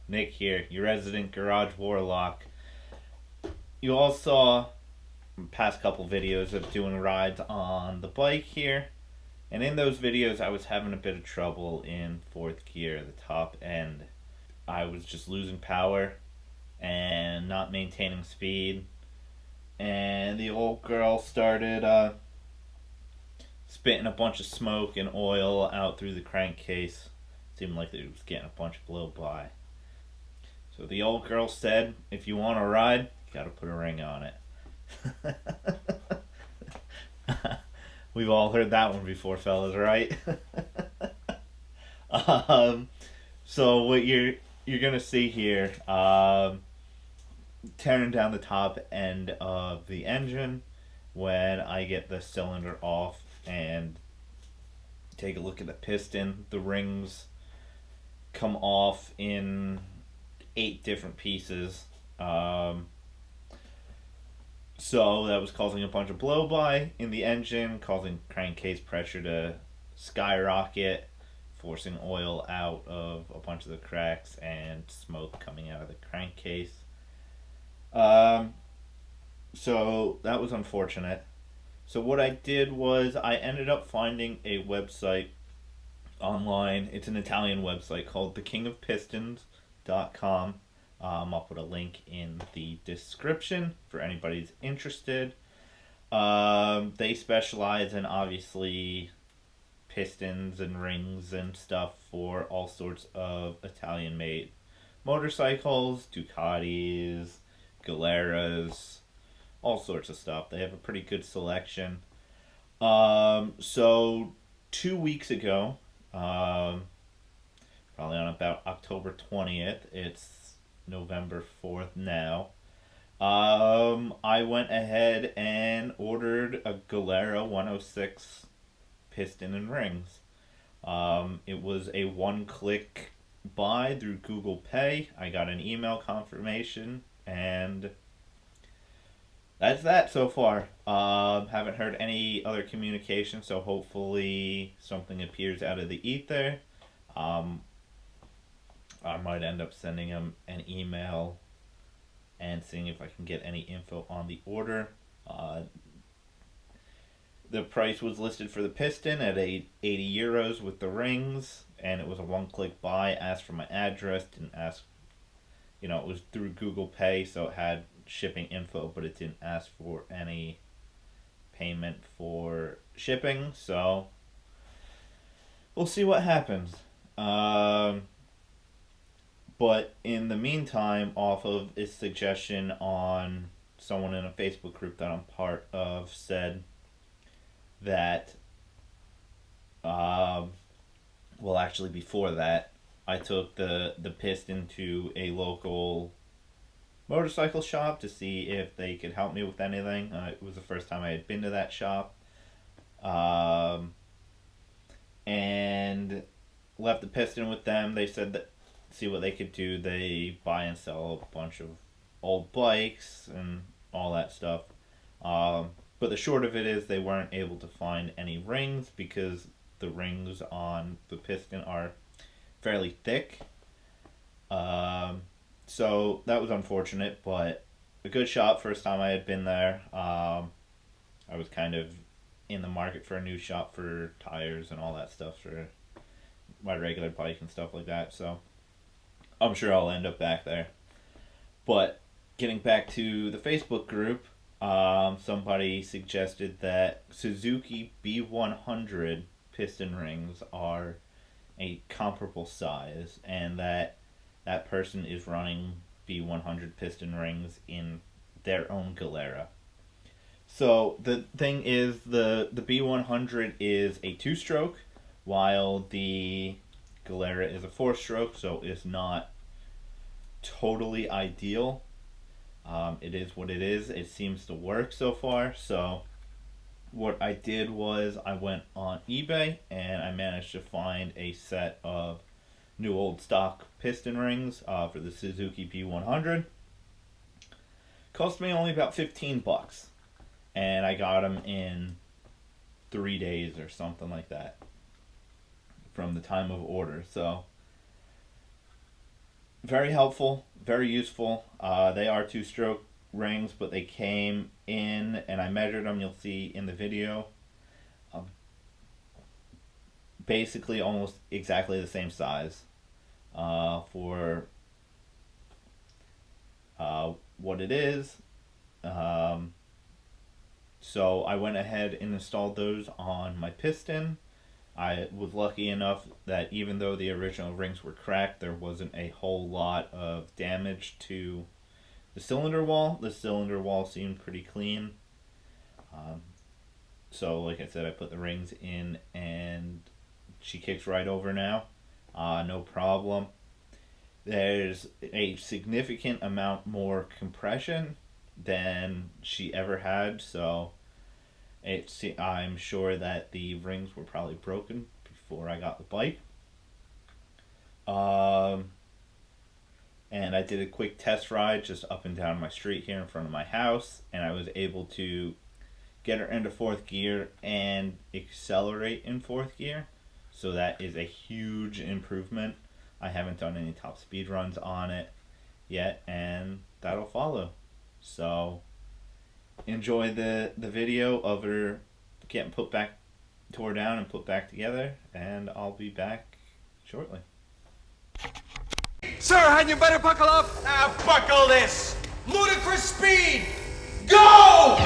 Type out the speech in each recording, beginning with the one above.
Nick here, your resident garage warlock. You all saw past couple videos of doing rides on the bike here, and in those videos I was having a bit of trouble in fourth gear, the top end. I was just losing power and not maintaining speed, and the old girl started spitting a bunch of smoke and oil out through the crankcase. Seemed like it was getting a bunch of blow by. So the old girl said, if you want to ride, you gotta put a ring on it. We've all heard that one before, fellas, right? So what you're gonna see here, tearing down the top end of the engine when I get the cylinder off and take a look at the piston. The rings come off in 8 different pieces. So that was causing a bunch of blow-by in the engine, causing crankcase pressure to skyrocket, forcing oil out of a bunch of the cracks and smoke coming out of the crankcase. So that was unfortunate. So what I did was I ended up finding a website online. It's an Italian website called thekingofpistons.com. I'll put a link in the description for anybody who's interested. They specialize in obviously pistons and rings and stuff for all sorts of Italian made motorcycles, Ducatis, Gileras, all sorts of stuff. They have a pretty good selection. So 2 weeks ago, probably on about October 20th, it's November 4th now, I went ahead and ordered a Gilera 106 piston and rings. It was a one-click buy through Google Pay. I got an email confirmation, and that's that so far. Haven't heard any other communication, so hopefully something appears out of the ether. I might end up sending them an email and seeing if I can get any info on the order. The price was listed for the piston at 80 euros with the rings, and it was a one-click buy. Asked for my address, didn't ask, it was through Google Pay, so it had shipping info, but it didn't ask for any payment for shipping, so we'll see what happens. But in the meantime, off of a suggestion on someone in a Facebook group that I'm part of, said that, well, actually before that, I took the piston to a local motorcycle shop to see if they could help me with anything. It was the first time I had been to that shop. And left the piston with them. They said that see what they could do. They buy and sell a bunch of old bikes and all that stuff. But the short of it is they weren't able to find any rings because the rings on the piston are fairly thick. So that was unfortunate, but a good shop. First time I had been there. I was kind of in the market for a new shop for tires and all that stuff for my regular bike and stuff like that. So I'm sure I'll end up back there. But getting back to the Facebook group, somebody suggested that Suzuki B100 piston rings are a comparable size, and that person is running B100 piston rings in their own Gilera. So the thing is, the B100 is a 2-stroke, while the Gilera is a 4-stroke, so it's not totally ideal. It is what it is. It seems to work so far. So what I did was I went on eBay and I managed to find a set of new old stock piston rings for the Suzuki B100. Cost me only about $15, and I got them in 3 days or something like that from the time of order. So very helpful, very useful. They are two-stroke rings, but they came in, and I measured them. You'll see in the video. Um, Basically, almost exactly the same size for what it is. Um, so I went ahead and installed those on my piston. I was lucky enough that even though the original rings were cracked, there wasn't a whole lot of damage to the cylinder wall. The cylinder wall seemed pretty clean. Um, so, like I said, I put the rings in and she kicks right over now. No problem. There's a significant amount more compression than she ever had, so I'm sure that the rings were probably broken before I got the bike. And I did a quick test ride just up and down my street here in front of my house, and I was able to get her into fourth gear and accelerate in fourth gear. So that is a huge improvement. I haven't done any top speed runs on it yet, and that'll follow. So enjoy the video of her getting tore down and put back together, and I'll be back shortly. Sir, hadn't you better buckle up? Now buckle this! Ludicrous speed! Go!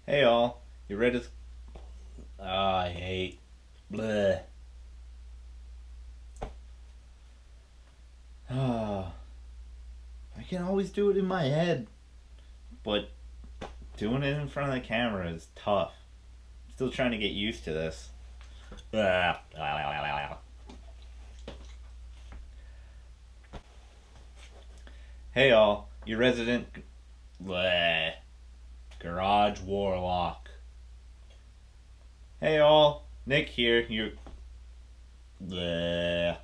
Hey all, you ready to... I hate... Bleh. I can always do it in my head, but doing it in front of the camera is tough. Still trying to get used to this. Hey all, your resident bleh, garage warlock. Hey all, Nick here, your bleh.